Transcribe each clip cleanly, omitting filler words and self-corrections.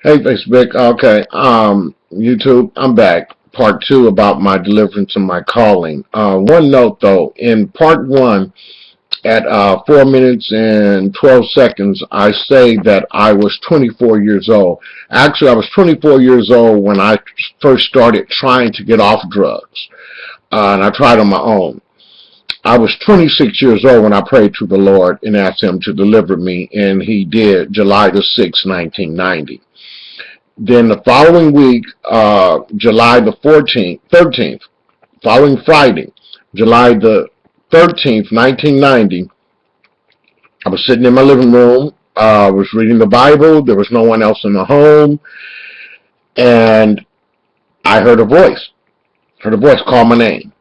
Hey, Facebook. Okay. YouTube, I'm back. Part two about my deliverance and my calling. One note though, in part one, at 4 minutes and 12 seconds, I say that I was 24 years old. Actually, I was 24 years old when I first started trying to get off drugs, and I tried on my own. I was 26 years old when I prayed to the Lord and asked Him to deliver me, and He did, July the 6th, 1990. Then the following week, July the 13th, following Friday, July the 13th, 1990, I was sitting in my living room. I was reading the Bible. There was no one else in the home. And I heard a voice. Heard a voice call my name.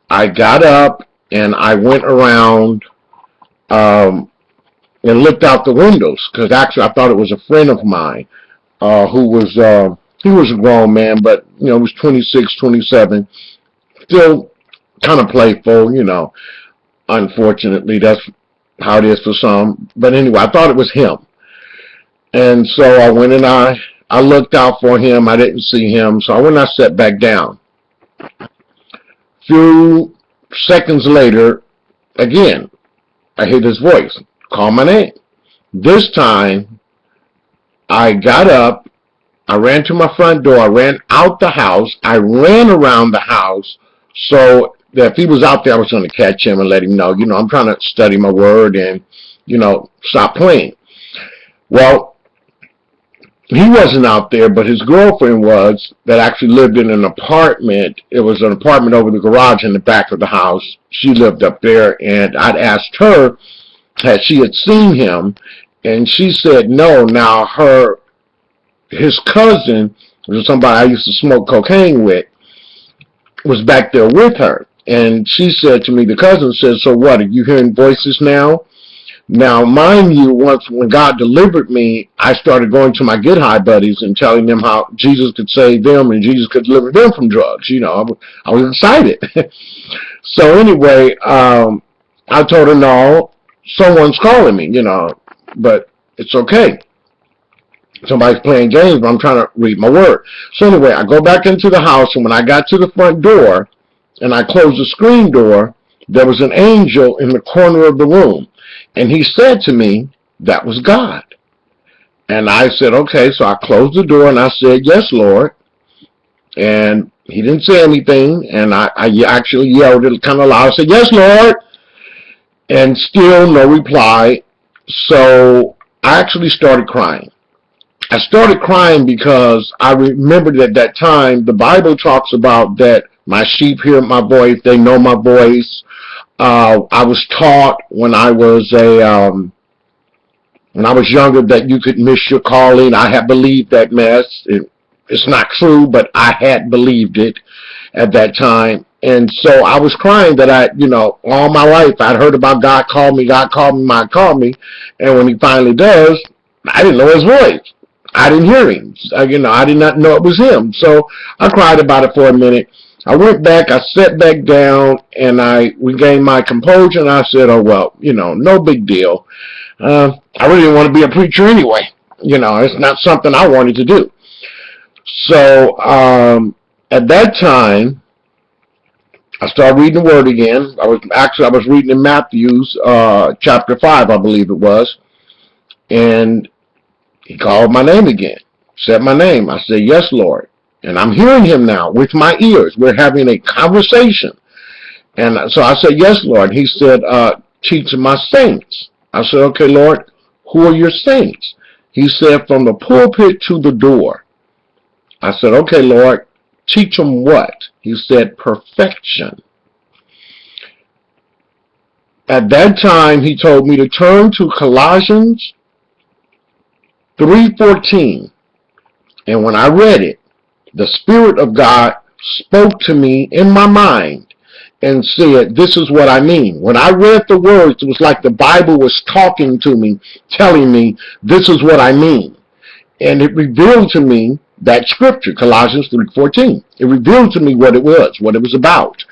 I got up and I went around and looked out the windows because actually I thought it was a friend of mine who was he was a grown man, but he was 26, 27, still kind of playful. Unfortunately, that's how it is for some. But anyway, I thought it was him, and so I went and I looked out for him. I didn't see him, so I went and I sat back down. Few seconds later, again, I hear this voice call my name. This time, I got up, I ran to my front door, I ran out the house, I ran around the house so that if he was out there, I was going to catch him and let him know, I'm trying to study my word and, stop playing. Well, he wasn't out there, but his girlfriend was, that actually lived in an apartment. It was an apartment over the garage in the back of the house. She lived up there, and I'd asked her that she had seen him, and she said no. Now, his cousin, which was somebody I used to smoke cocaine with, was back there with her. And she said to me, the cousin said, so what, are you hearing voices now? Now, mind you, when God delivered me, I started going to my Get High buddies and telling them how Jesus could save them and Jesus could deliver them from drugs. I was excited. So anyway, I told her, no, someone's calling me, but it's okay. Somebody's playing games, but I'm trying to read my word. So anyway, I go back into the house, and when I got to the front door and I closed the screen door, there was an angel in the corner of the room. And he said to me, that was God. And I said, okay. So I closed the door and I said, yes, Lord. And he didn't say anything. And I actually yelled it kind of loud. I said, yes, Lord. And still no reply. So I actually started crying. I started crying because I remembered at that time the Bible talks about that my sheep hear my voice, they know my voice. I was taught when I was younger that you could miss your calling. I had believed that mess. It's not true, but I had believed it at that time. And so I was crying that all my life I'd heard about God called me, God called me. And when he finally does, I didn't know his voice. I didn't hear him. I did not know it was him. So I cried about it for a minute. I went back, I sat back down, and I regained my composure, and I said, oh, well, no big deal. I really didn't want to be a preacher anyway. It's not something I wanted to do. So at that time, I started reading the Word again. I was reading in Matthew's chapter 5, I believe it was, and he called my name again, said my name. I said, yes, Lord. And I'm hearing him now with my ears. We're having a conversation. And so I said, yes, Lord. He said, teach my saints. I said, okay, Lord, who are your saints? He said, from the pulpit to the door. I said, okay, Lord, teach them what? He said, perfection. At that time, he told me to turn to Colossians 3:14. And when I read it, the Spirit of God spoke to me in my mind and said, this is what I mean. When I read the words, it was like the Bible was talking to me, telling me, this is what I mean. And it revealed to me that scripture, Colossians 3:14. It revealed to me what it was about.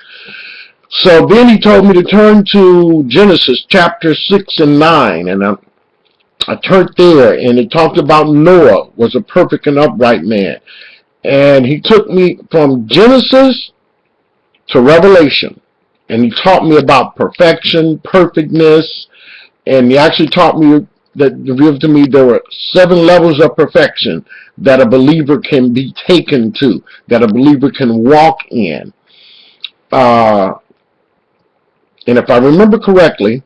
So then he told me to turn to Genesis chapter 6 and 9. And I turned there, and it talked about Noah was a perfect and upright man. And he took me from Genesis to Revelation. And he taught me about perfection, perfectness, and he actually taught me that revealed to me there were 7 levels of perfection that a believer can be taken to, that a believer can walk in. And if I remember correctly,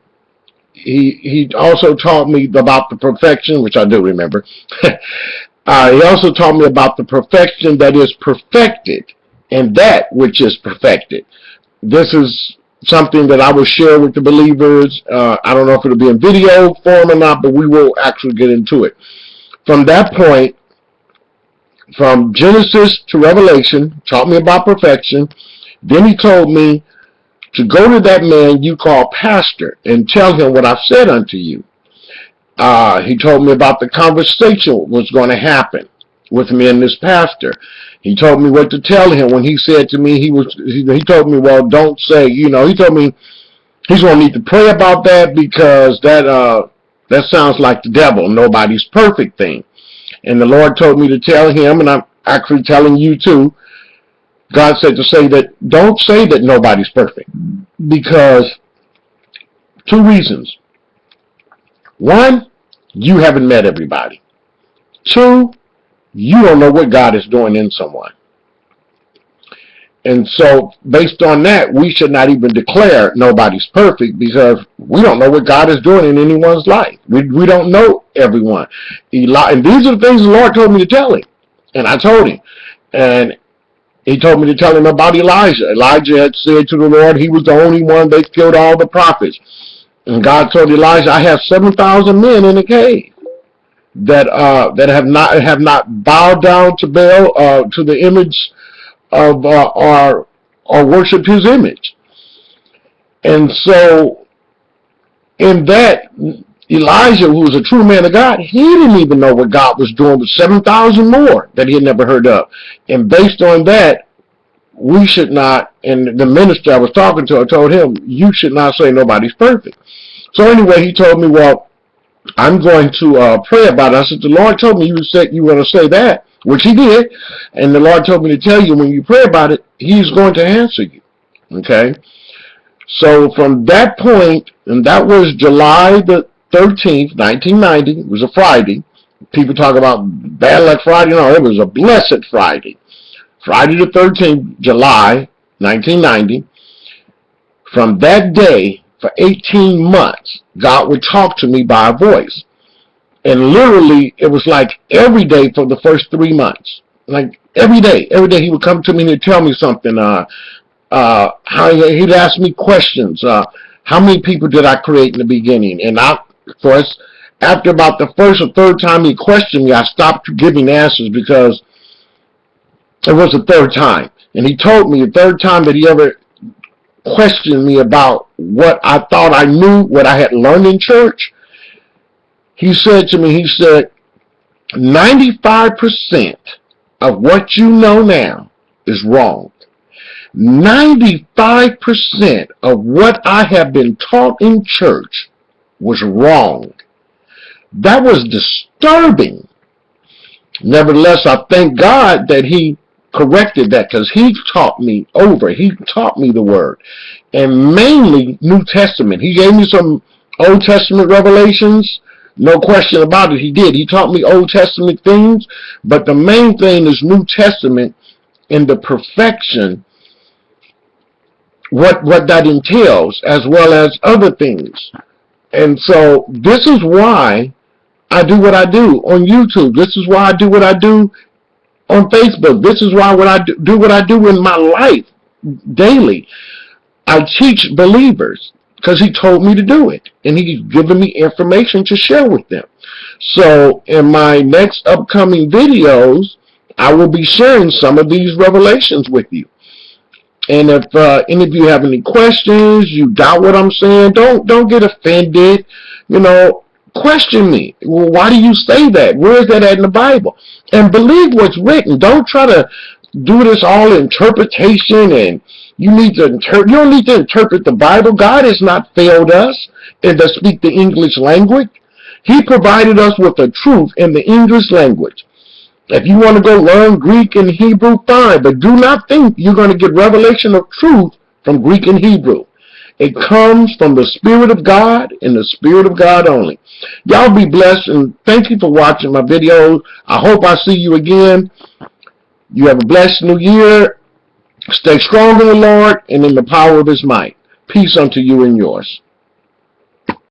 he also taught me about the perfection, which I do remember. He also taught me about the perfection that is perfected and that which is perfected. This is something that I will share with the believers. I don't know if it'll be in video form or not, but we will actually get into it. From that point, from Genesis to Revelation, taught me about perfection. Then he told me to go to that man you call pastor and tell him what I've said unto you. He told me about the conversation was going to happen with me and this pastor. He told me what to tell him when he said to me, he told me, well, don't say, he told me he's going to need to pray about that because that sounds like the devil, nobody's perfect thing. And the Lord told me to tell him, and I'm actually telling you too, God said to say that, don't say that nobody's perfect, because 2 reasons. 1, you haven't met everybody. 2, you don't know what God is doing in someone. And so, based on that, we should not even declare nobody's perfect, because we don't know what God is doing in anyone's life. We don't know everyone. And these are the things the Lord told me to tell him. And I told him. And he told me to tell him about Elijah. Elijah had said to the Lord he was the only one that killed all the prophets. And God told Elijah, I have 7,000 men in a cave that have not bowed down to Baal, to the image of or worship his image. And so in that, Elijah, who was a true man of God, he didn't even know what God was doing with 7,000 more that he had never heard of. And based on that, we should not, and the minister I was talking to, I told him, you should not say nobody's perfect. So anyway, he told me, well, I'm going to pray about it. I said, the Lord told me you were going to say that, which he did. And the Lord told me to tell you when you pray about it, he's going to answer you. Okay? So from that point, and that was July the 13th, 1990. It was a Friday. People talk about bad luck Friday. No, it was a blessed Friday. Friday the 13th, July 1990. From that day, for 18 months, God would talk to me by a voice. And literally, it was like every day for the first 3 months. Like every day he would come to me and he'd tell me something. He'd ask me questions. How many people did I create in the beginning? And of course, after about the first or third time he questioned me, I stopped giving answers because it was the third time. And he told me the third time that he ever questioned me about what I thought I knew, what I had learned in church. He said to me, 95% of what you know now is wrong. 95% of what I have been taught in church was wrong. That was disturbing. Nevertheless, I thank God that he corrected that, because he taught me the word, and mainly New Testament. He gave me some Old Testament revelations, no question about it. He did. He taught me Old Testament things, but the main thing is New Testament and the perfection, what that entails, as well as other things. And so this is why I do what I do on YouTube. This is why I do what I do on Facebook. This is why I do what I do in my life daily. I teach believers because he told me to do it, and he's given me information to share with them. So in my next upcoming videos, I will be sharing some of these revelations with you. And if any of you have any questions, you doubt what I'm saying, don't get offended. Question me. Well, why do you say that? Where is that at in the Bible? And believe what's written. Don't try to do this all interpretation, and you don't need to interpret the Bible. God has not failed us and to speak the English language. He provided us with the truth in the English language. If you want to go learn Greek and Hebrew, fine, but do not think you're going to get revelation of truth from Greek and Hebrew. It comes from the Spirit of God and the Spirit of God only. Y'all be blessed, and thank you for watching my videos. I hope I see you again. You have a blessed new year. Stay strong in the Lord and in the power of His might. Peace unto you and yours.